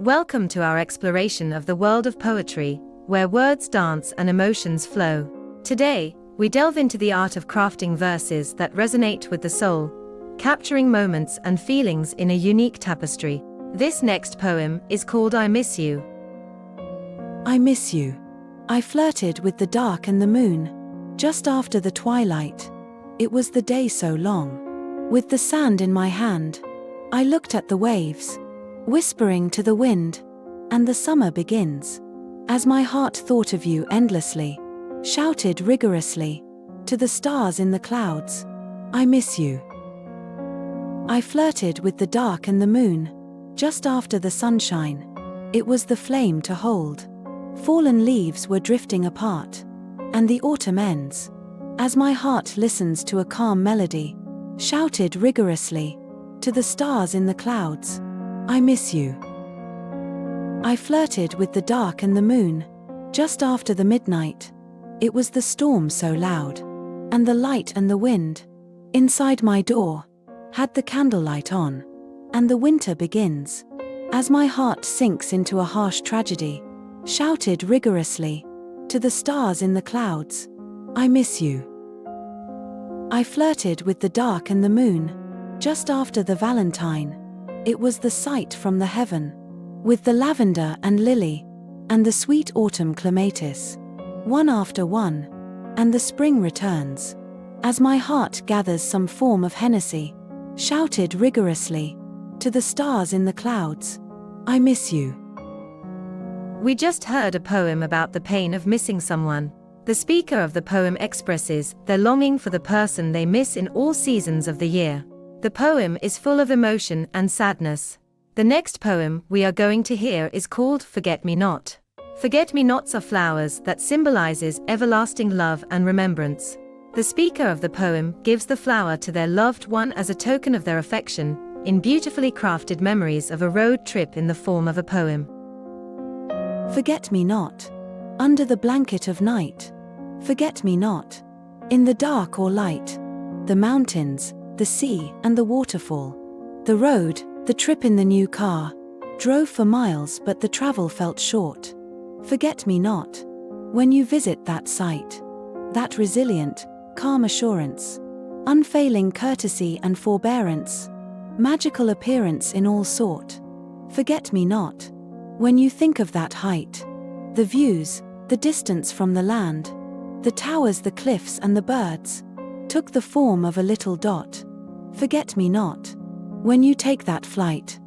Welcome to our exploration of the world of poetry, where words dance and emotions flow. Today, we delve into the art of crafting verses that resonate with the soul, capturing moments and feelings in a unique tapestry. This next poem is called I Miss You. I miss you. I flirted with the dark and the moon, just after the twilight. It was the day so long. With the sand in my hand, I looked at the waves, whispering to the wind, and the summer begins. As my heart thought of you endlessly, shouted rigorously, to the stars in the clouds, I miss you. I flirted with the dark and the moon, just after the sunshine. It was the flame to hold. Fallen leaves were drifting apart, and the autumn ends. As my heart listens to a calm melody, shouted rigorously, to the stars in the clouds, I miss you. I flirted with the dark and the moon, just after the midnight. It was the storm so loud, and the light and the wind, inside my door, had the candlelight on, and the winter begins. As my heart sinks into a harsh tragedy, shouted rigorously, to the stars in the clouds, I miss you. I flirted with the dark and the moon, just after the Valentine. It was the sight from the heaven, with the lavender and lily, and the sweet autumn clematis, one after one, and the spring returns. As my heart gathers some form of Hennessy, shouted rigorously, to the stars in the clouds, I miss you. We just heard a poem about the pain of missing someone. The speaker of the poem expresses their longing for the person they miss in all seasons of the year. The poem is full of emotion and sadness. The next poem we are going to hear is called Forget-Me-Not. Forget-me-nots are flowers that symbolizes everlasting love and remembrance. The speaker of the poem gives the flower to their loved one as a token of their affection, in beautifully crafted memories of a road trip in the form of a poem. Forget-me-not. Under the blanket of night. Forget-me-not. In the dark or light. The mountains, the sea and the waterfall. The road, the trip in the new car. Drove for miles but the travel felt short. Forget-me-not. When you visit that site. That resilient, calm assurance. Unfailing courtesy and forbearance. Magical appearance in all sort. Forget-me-not. When you think of that height. The views, the distance from the land. The towers, the cliffs and the birds. Took the form of a little dot. Forget-me-not. When you take that flight.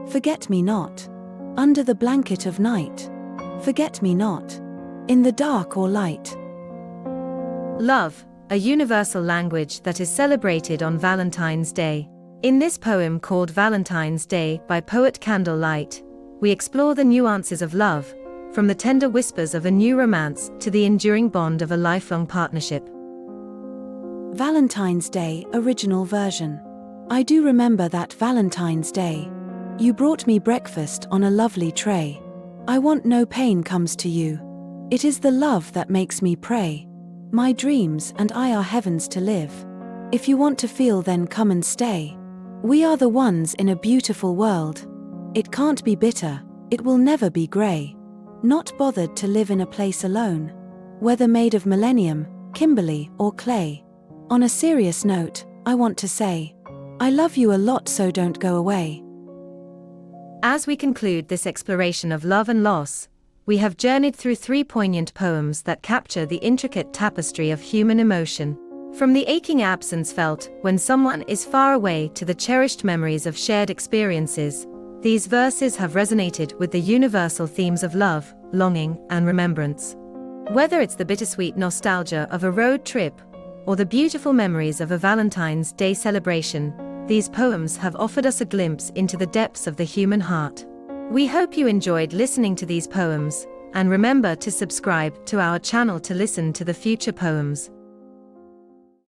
Forget-me-not. Under the blanket of night. Forget-me-not. In the dark or light. Love, a universal language that is celebrated on Valentine's Day. In this poem called Valentine's Day by poet Candlelight, we explore the nuances of love, from the tender whispers of a new romance to the enduring bond of a lifelong partnership. Valentine's Day original version. I do remember that Valentine's Day. You brought me breakfast on a lovely tray. I want no pain comes to you. It is the love that makes me pray. My dreams and I are heavens to live. If you want to feel then come and stay. We are the ones in a beautiful world. It can't be bitter, it will never be grey. Not bothered to live in a place alone. Whether made of millennium, Kimberly or clay. On a serious note, I want to say, I love you a lot so don't go away. As we conclude this exploration of love and loss, we have journeyed through 3 poignant poems that capture the intricate tapestry of human emotion. From the aching absence felt when someone is far away to the cherished memories of shared experiences, these verses have resonated with the universal themes of love, longing, and remembrance. Whether it's the bittersweet nostalgia of a road trip, or the beautiful memories of a Valentine's Day celebration, these poems have offered us a glimpse into the depths of the human heart. We hope you enjoyed listening to these poems, and remember to subscribe to our channel to listen to the future poems.